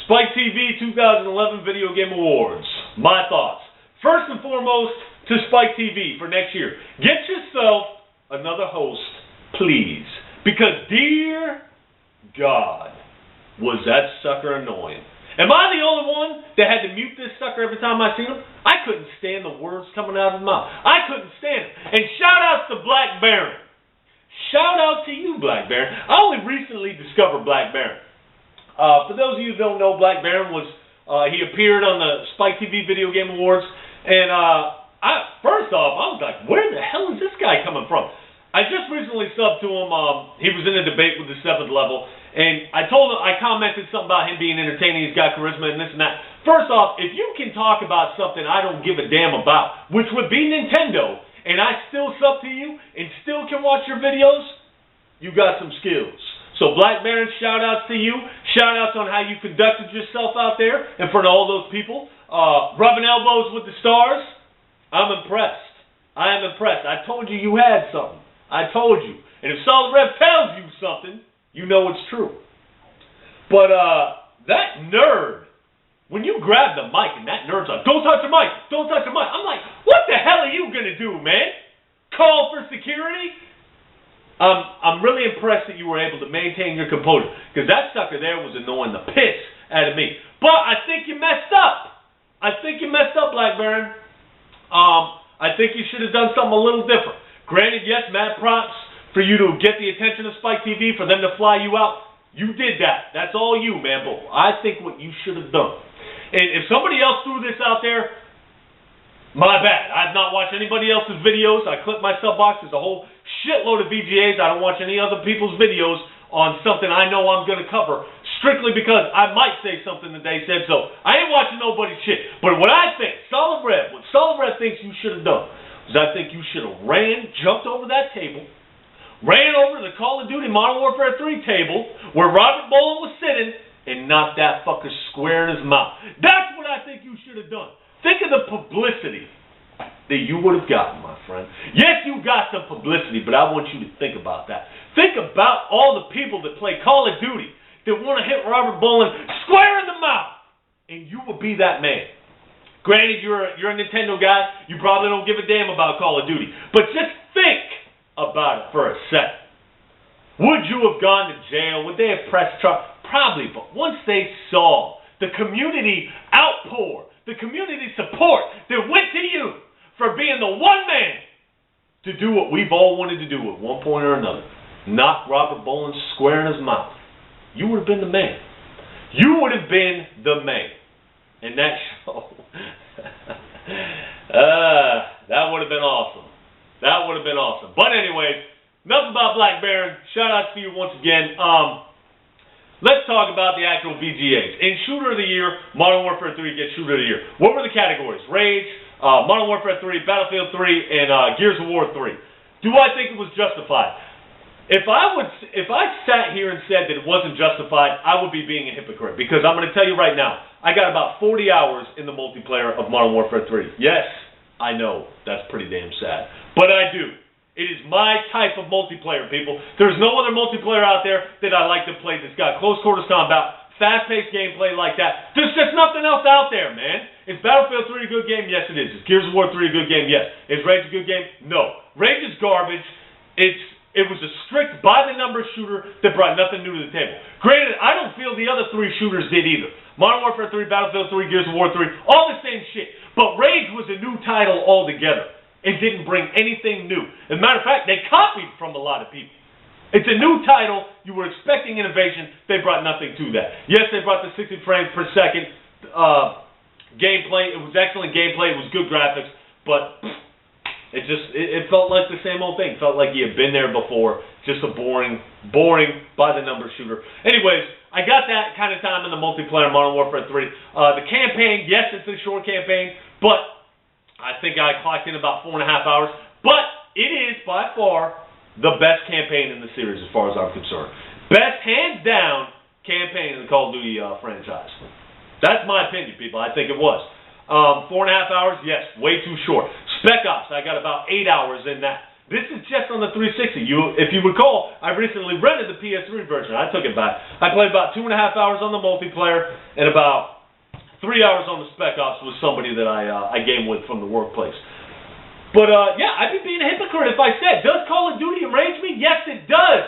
Spike TV 2011 Video Game Awards. My thoughts. First and foremost, to Spike TV for next year. Get yourself another host, please. Because, dear God, was that sucker annoying. Am I the only one that had to mute this sucker every time I seen him? I couldn't stand the words coming out of his mouth. I couldn't stand it. And shout out to Black Baron. Shout out to you, Black Baron. I only recently discovered Black Baron. For those of you who don't know, Black Baron was, he appeared on the Spike TV Video Game Awards, and first off, I was like, where the hell is this guy coming from? I just recently subbed to him. He was in a debate with the 7th level, and I commented something about him being entertaining, he's got charisma and this and that. First off, if you can talk about something I don't give a damn about, which would be Nintendo, and I still sub to you, and still can watch your videos, you got some skills. So Black Baron, shout outs to you. Shout outs on how you conducted yourself out there in front of all those people. Rubbing elbows with the stars. I'm impressed. I am impressed. I told you you had something. I told you. And if Solidrev tells you something, you know it's true. But that nerd, when you grab the mic and that nerd's like, don't touch the mic, don't touch the mic. I'm like, what the hell are you going to do, man? Call for security? I'm really impressed that you were able to maintain your composure, because that sucker there was annoying the piss out of me. But I think you messed up. I think you messed up, Black Baron. I think you should have done something a little different. Granted, yes, mad props for you to get the attention of Spike TV, for them to fly you out. You did that. That's all you, man. But I think what you should have done. And if somebody else threw this out there, my bad. I've not watched anybody else's videos. I clip my sub box. There's a whole shitload of VGAs. I don't watch any other people's videos on something I know I'm going to cover, strictly because I might say something that they said. So I ain't watching nobody's shit. But what I think, what Solidrev thinks you should have done, is I think you should have jumped over that table, ran over to the Call of Duty Modern Warfare 3 table where Robert Bolin was sitting, and knocked that fucker square in his mouth. That's what I think you should have done. Think of the publicity that you would have gotten, my friend. Yes, you got some publicity, but I want you to think about that. Think about all the people that play Call of Duty that want to hit Robert Bolin square in the mouth, and you will be that man. Granted, you're a Nintendo guy. You probably don't give a damn about Call of Duty, but just think about it for a second. Would you have gone to jail? Would they have pressed charges? Probably, but once they saw the community outpour, the community support that went to you for being the one man to do what we've all wanted to do at one point or another, knock Robert Bolin square in his mouth, you would have been the man. You would have been the man. And that show, that would have been awesome. That would have been awesome. But anyway, enough about Black Baron. Shout out to you once again. Let's talk about the actual VGAs. In Shooter of the Year, Modern Warfare 3 gets Shooter of the Year. What were the categories? Rage, Modern Warfare 3, Battlefield 3, and Gears of War 3. Do I think it was justified? If I sat here and said that it wasn't justified, I would be being a hypocrite. Because I'm going to tell you right now, I got about 40 hours in the multiplayer of Modern Warfare 3. Yes, I know, that's pretty damn sad. But I do. It is my type of multiplayer, people. There's no other multiplayer out there that I like to play that's got close quarters combat, fast-paced gameplay like that. There's just nothing else out there, man. Is Battlefield 3 a good game? Yes, it is. Is Gears of War 3 a good game? Yes. Is Rage a good game? No. Rage is garbage. It was a strict by-the-numbers shooter that brought nothing new to the table. Granted, I don't feel the other three shooters did either. Modern Warfare 3, Battlefield 3, Gears of War 3, all the same shit. But Rage was a new title altogether. It didn't bring anything new. As a matter of fact, they copied from a lot of people. It's a new title. You were expecting innovation. They brought nothing to that. Yes, they brought the 60 frames per second gameplay. It was excellent gameplay. It was good graphics. But it felt like the same old thing. It felt like you had been there before. Just a boring by-the-numbers shooter. Anyways, I got that kind of time in the multiplayer Modern Warfare 3. The campaign, yes, it's a short campaign, but I think I clocked in about 4.5 hours, but it is by far the best campaign in the series as far as I'm concerned. Best, hands down, campaign in the Call of Duty franchise. That's my opinion, people. I think it was. 4.5 hours, yes, way too short. Spec Ops, I got about 8 hours in that. This is just on the 360. If you recall, I recently rented the PS3 version. I took it back. I played about 2.5 hours on the multiplayer and about 3 hours on the Spec Ops with somebody that I game with from the workplace. But yeah, I'd be being a hypocrite if I said, does Call of Duty enrage me? Yes, it does.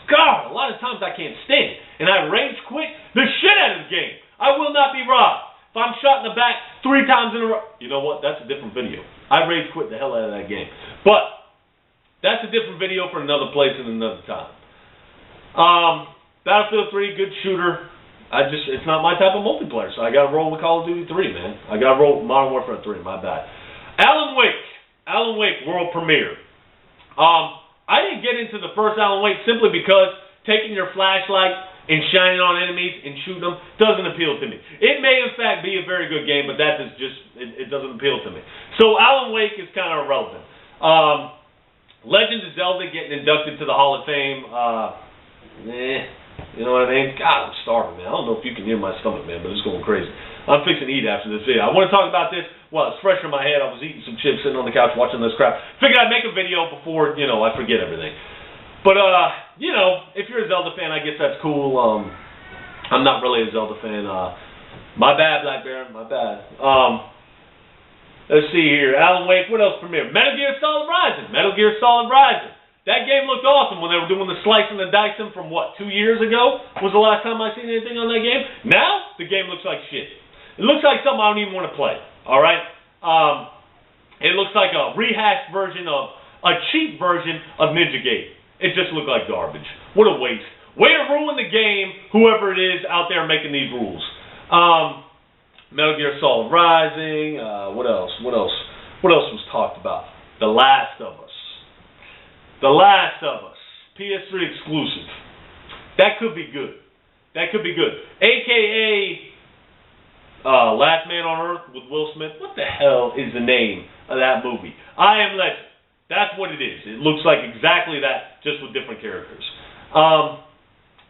God, a lot of times I can't stand it, and I rage quit the shit out of the game. I will not be robbed. If I'm shot in the back 3 times in a row, you know what? That's a different video. I rage quit the hell out of that game. But that's a different video for another place and another time. Battlefield 3, good shooter. It's not my type of multiplayer, so I got to roll with Call of Duty 3, man. I got to roll with Modern Warfare 3. My bad. Alan Wake world premiere. I didn't get into the first Alan Wake simply because taking your flashlight and shining on enemies and shooting them doesn't appeal to me. It may, in fact, be a very good game, but that is just, it doesn't appeal to me. So Alan Wake is kind of irrelevant. Legend of Zelda getting inducted to the Hall of Fame. You know what I mean? God, I'm starving, man. I don't know if you can hear my stomach, man, but it's going crazy. I'm fixing to eat after this video. I want to talk about this. Well, it's fresh in my head. I was eating some chips, sitting on the couch watching this crap. Figured I'd make a video before, I forget everything. But, if you're a Zelda fan, I guess that's cool. I'm not really a Zelda fan. My bad, Black Baron, my bad. Let's see here. Alan Wake, what else premiered? Metal Gear Solid Rising. That game looked awesome when they were doing the slicing and dicing from, 2 years ago? Was the last time I seen anything on that game? Now, the game looks like shit. It looks like something I don't even want to play, all right? It looks like a rehashed version of, a cheap version of Ninja Gate. It just looked like garbage. What a waste. Way to ruin the game, whoever it is out there making these rules. Metal Gear Solid Rising. What else? What else was talked about? The Last of Us. PS3 exclusive. That could be good. AKA Last Man on Earth with Will Smith. What the hell is the name of that movie? I Am Legend. That's what it is. It looks like exactly that, just with different characters.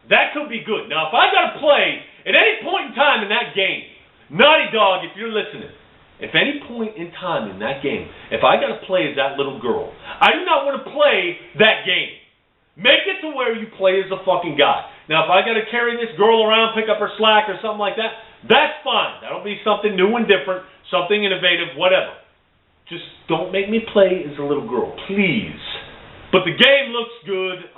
That could be good. Now, if I got to play, at any point in time in that game, Naughty Dog, if you're listening, if any point in time in that game, if I got to play as that little girl, I do not want to play that game. Make it to where you play as a fucking guy. Now, if I got to carry this girl around, pick up her slack or something like that, that's fine. That'll be something new and different, something innovative, whatever. Just don't make me play as a little girl, please. But the game looks good.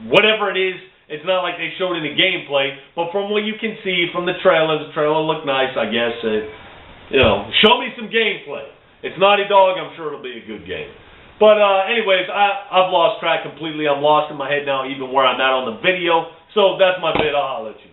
Whatever it is, it's not like they showed any gameplay. But from what you can see from the trailer looked nice, I guess. Show me some gameplay. It's Naughty Dog. I'm sure it'll be a good game. But anyways, I've lost track completely. I'm lost in my head now, even where I'm at on the video. So that's my bit. I'll let you